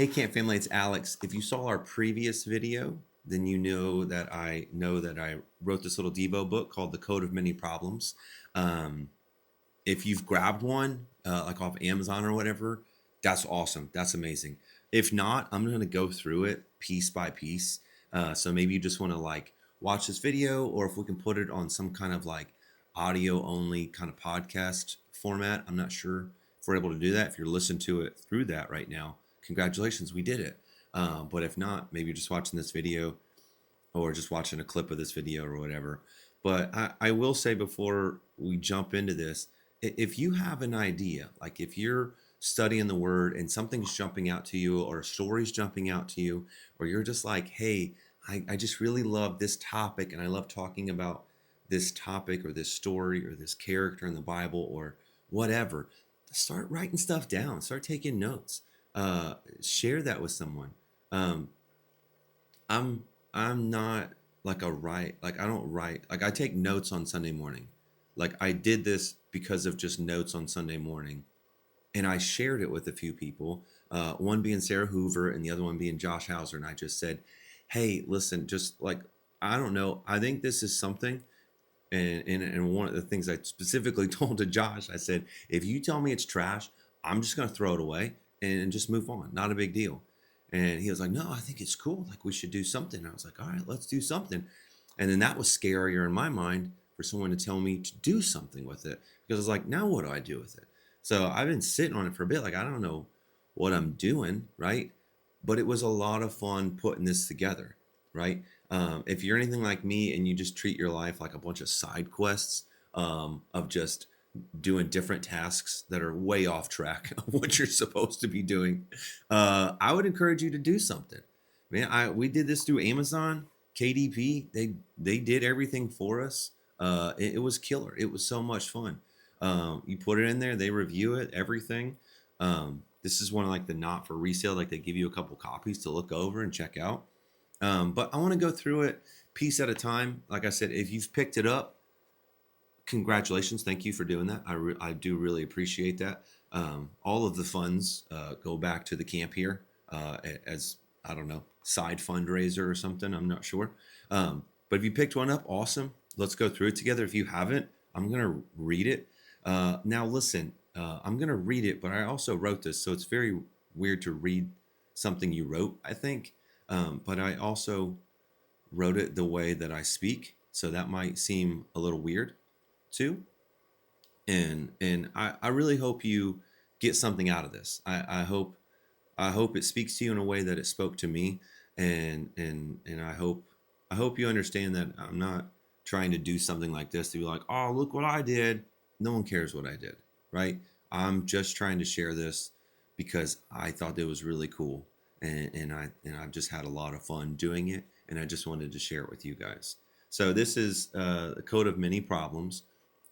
Hey Camp Family, it's Alex. If you saw our previous video, then you know that I wrote this little devo book called The Code of Many Problems. Um, if you've grabbed one, like off Amazon or whatever, that's awesome. That's amazing. If not, I'm going to go through it piece by piece. So maybe you just want to like watch this video, or if we can put it on some kind of like audio only kind of podcast format. I'm not sure if we're able to do that. If you're listening to it through that right now, congratulations, we did it. But if not, maybe you're just watching this video or just watching a clip of this video or whatever. But I will say before we jump into this, if you have an idea, like if you're studying the word and something's jumping out to you or a story's jumping out to you, or you're just like, hey, I just really love this topic and I love talking about this topic or this story or this character in the Bible or whatever, start writing stuff down, start taking notes, share that with someone. Um, I'm I'm not like a write like I don't write like I take notes on Sunday morning. Like I did this because of just notes on Sunday morning, and I shared it with a few people. One being Sarah Hoover, and the other one being Josh Hauser, and I just said, "Hey, listen, just like I don't know, I think this is something." And one of the things I specifically told to Josh, I said, if you tell me it's trash, I'm just gonna throw it away and just move on. Not a big deal. And he was like, no, I think it's cool. Like we should do something. I was like, all right, let's do something. And then that was scarier in my mind for someone to tell me to do something with it because I was like, now what do I do with it? So I've been sitting on it for a bit. Like I don't know what I'm doing, right? But it was a lot of fun putting this together, right? If you're anything like me and you just treat your life like a bunch of side quests of just doing different tasks that are way off track of what you're supposed to be doing, I would encourage you to do something. Man, we did this through Amazon, KDP. They did everything for us. It was killer. It was so much fun. You put it in there, they review it, everything. This is one of like the not for resale, like they give you a couple copies to look over and check out. But I want to go through it piece at a time. Like I said, if you've picked it up, congratulations. Thank you for doing that. I do really appreciate that. All of the funds go back to the camp here as, I don't know, side fundraiser or something. I'm not sure. But if you picked one up, awesome. Let's go through it together. If you haven't, I'm going to read it. Now, listen, I'm going to read it, but I also wrote this. So it's very weird to read something you wrote, I think. But I also wrote it the way that I speak, so that might seem a little weird too. And I really hope you get something out of this. I hope it speaks to you in a way that it spoke to me, and I hope you understand that I'm not trying to do something like this to be like, oh, look what I did. No one cares what I did, right? I'm just trying to share this because I thought it was really cool, and I've just had a lot of fun doing it, and I just wanted to share it with you guys. So this is the Code of Many Problems,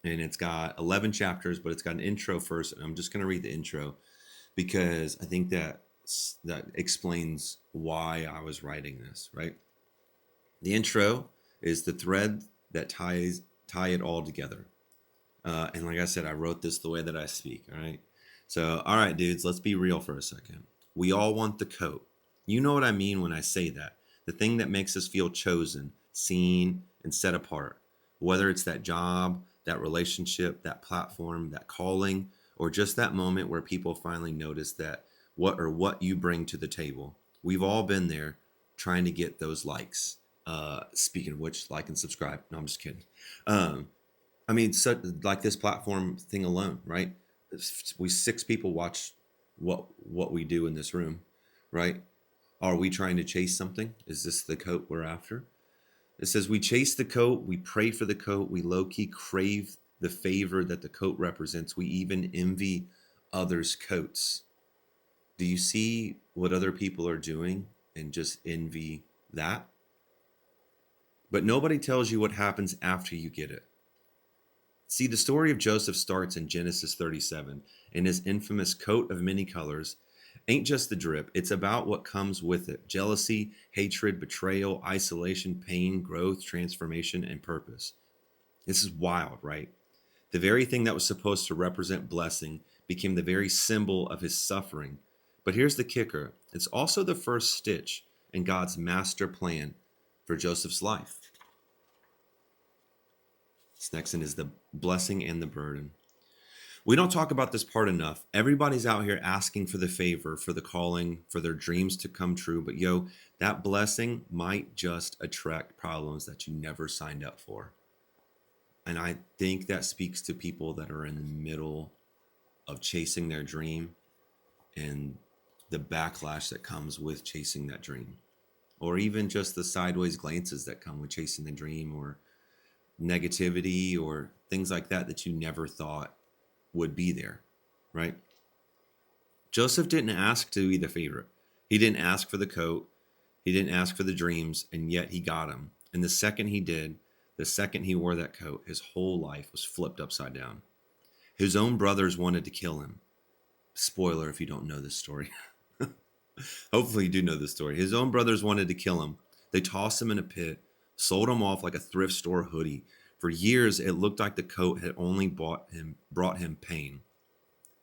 and it's got 11 chapters, but it's got an intro first, and I'm just going to read the intro because I think that explains why I was writing this. Right, the intro is the thread that tie it all together. And like I said, I wrote this the way that I speak. All right. So, all right, dudes, let's be real for a second. We all want the coat. You know what I mean when I say that. The thing that makes us feel chosen, seen, and set apart. Whether it's that job, that relationship, that platform, that calling, or just that moment where people finally notice that what you bring to the table. We've all been there trying to get those likes. Speaking of which, like and subscribe. No, I'm just kidding. Um, I mean, so, like this platform thing alone, right? We six people watch what we do in this room, right? Are we trying to chase something? Is this the coat we're after? It says we chase the coat, we pray for the coat, we low key crave the favor that the coat represents. We even envy others' coats. Do you see what other people are doing and just envy that? But nobody tells you what happens after you get it. See, the story of Joseph starts in Genesis 37, and his infamous coat of many colors ain't just the drip, it's about what comes with it: jealousy, hatred, betrayal, isolation, pain, growth, transformation, and purpose. This is wild, right? The very thing that was supposed to represent blessing became the very symbol of his suffering. But here's the kicker. It's also the first stitch in God's master plan for Joseph's life. This next one is the blessing and the burden. We don't talk about this part enough. Everybody's out here asking for the favor, for the calling, for their dreams to come true. But that blessing might just attract problems that you never signed up for. And I think that speaks to people that are in the middle of chasing their dream and the backlash that comes with chasing that dream, or even just the sideways glances that come with chasing the dream, or negativity or things like that you never thought would be there, right? Joseph didn't ask to be the favorite. He didn't ask for the coat. He didn't ask for the dreams, and yet he got them. And the second he did, the second he wore that coat, his whole life was flipped upside down. His own brothers wanted to kill him. Spoiler if you don't know this story. Hopefully you do know this story. His own brothers wanted to kill him. They tossed him in a pit, sold him off like a thrift store hoodie. For years, it looked like the coat had only brought him pain.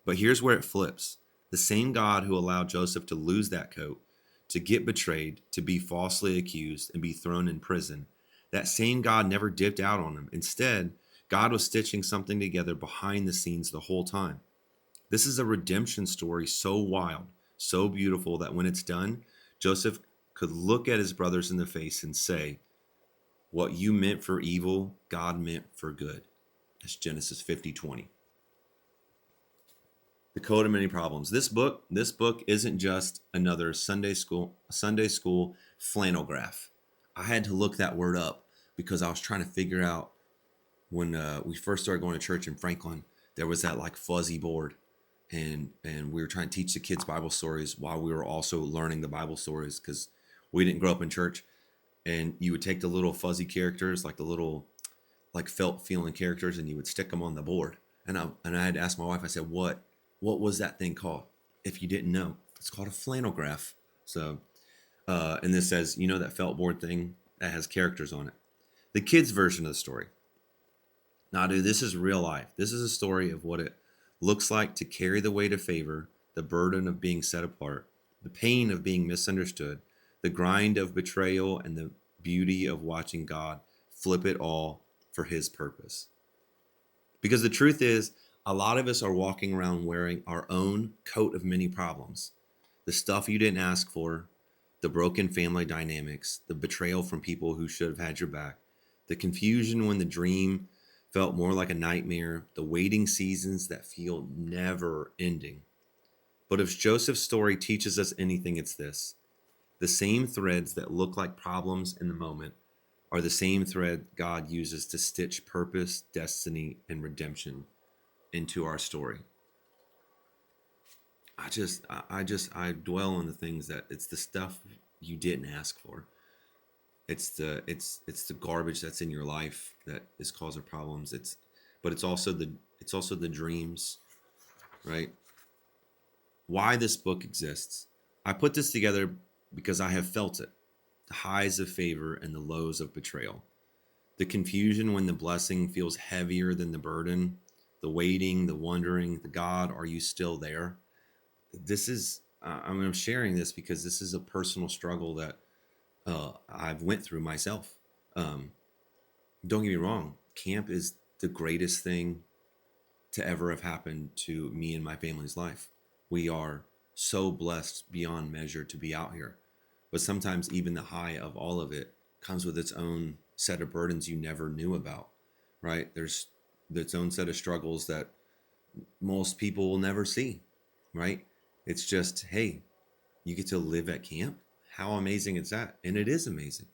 But here's where it flips. The same God who allowed Joseph to lose that coat, to get betrayed, to be falsely accused, and be thrown in prison, that same God never dipped out on him. Instead, God was stitching something together behind the scenes the whole time. This is a redemption story so wild, so beautiful that when it's done, Joseph could look at his brothers in the face and say, "What you meant for evil, God meant for good." That's Genesis 50:20. The Code of Many Problems. This book isn't just another Sunday school flannel graph. I had to look that word up because I was trying to figure out when we first started going to church in Franklin, there was that like fuzzy board, and we were trying to teach the kids Bible stories while we were also learning the Bible stories because we didn't grow up in church. And you would take the little fuzzy characters, like the little like felt feeling characters, and you would stick them on the board. And I had to ask my wife, I said, what was that thing called? If you didn't know, it's called a flannel graph. So, and this says, that felt board thing that has characters on it. The kids' version of the story. Now, dude, this is real life. This is a story of what it looks like to carry the weight of favor, the burden of being set apart, the pain of being misunderstood, the grind of betrayal, and the beauty of watching God flip it all for his purpose. Because the truth is, a lot of us are walking around wearing our own coat of many problems. The stuff you didn't ask for, the broken family dynamics, the betrayal from people who should have had your back, the confusion when the dream felt more like a nightmare, the waiting seasons that feel never ending. But if Joseph's story teaches us anything, it's this. The same threads that look like problems in the moment are the same thread God uses to stitch purpose, destiny, and redemption into our story. I dwell on the things that it's the stuff you didn't ask for. It's the garbage that's in your life that is causing problems. But it's also the dreams, right? Why this book exists. I put this together because I have felt it. The highs of favor and the lows of betrayal. The confusion when the blessing feels heavier than the burden. The waiting, the wondering, the God, are you still there? I'm sharing this because this is a personal struggle that I've went through myself. Don't get me wrong. Camp is the greatest thing to ever have happened to me and my family's life. We are so blessed beyond measure to be out here. But sometimes even the high of all of it comes with its own set of burdens you never knew about, right? There's its own set of struggles that most people will never see, right? It's just, hey, you get to live at camp. How amazing is that? And it is amazing.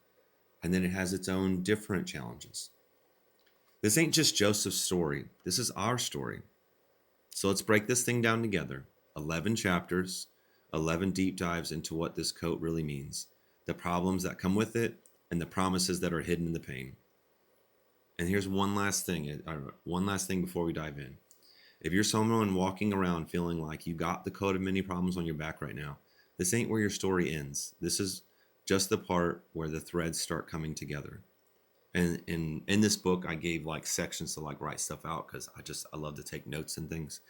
And then it has its own different challenges. This ain't just Joseph's story. This is our story. So let's break this thing down together. 11 chapters, 11 deep dives into what this coat really means, the problems that come with it, and the promises that are hidden in the pain. And here's one last thing before we dive in. If you're someone walking around feeling like you got the coat of many problems on your back right now, this ain't where your story ends. This is just the part where the threads start coming together. And in this book, I gave like sections to like write stuff out because I love to take notes and things.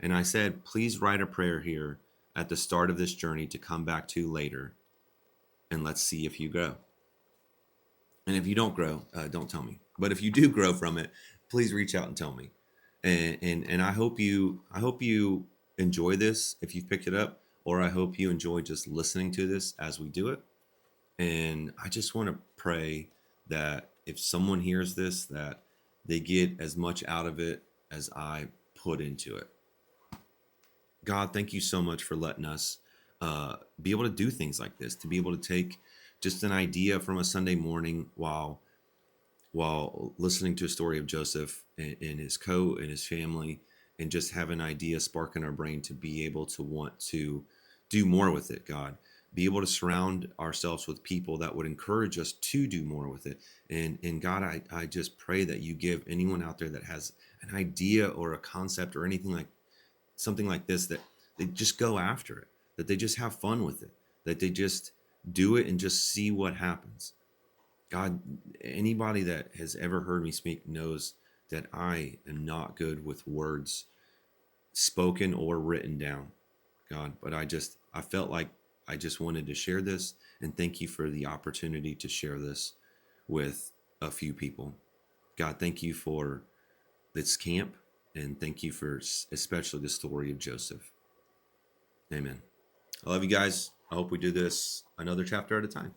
And I said, please write a prayer here at the start of this journey to come back to later, and let's see if you grow. And if you don't grow, don't tell me. But if you do grow from it, please reach out and tell me. And I hope you enjoy this if you've picked it up, or I hope you enjoy just listening to this as we do it. And I just want to pray that if someone hears this, that they get as much out of it as I put into it. God, thank you so much for letting us be able to do things like this, to be able to take just an idea from a Sunday morning while listening to a story of Joseph and his coat and his family, and just have an idea spark in our brain to be able to want to do more with it, God. Be able to surround ourselves with people that would encourage us to do more with it. And God, I just pray that you give anyone out there that has an idea or a concept or anything like something like this, that they just go after it, that they just have fun with it, that they just do it and just see what happens. God, anybody that has ever heard me speak knows that I am not good with words spoken or written down, God, but I felt like I just wanted to share this, and thank you for the opportunity to share this with a few people. God, thank you for this camp, and thank you for especially the story of Joseph. Amen. I love you guys. I hope we do this another chapter at a time.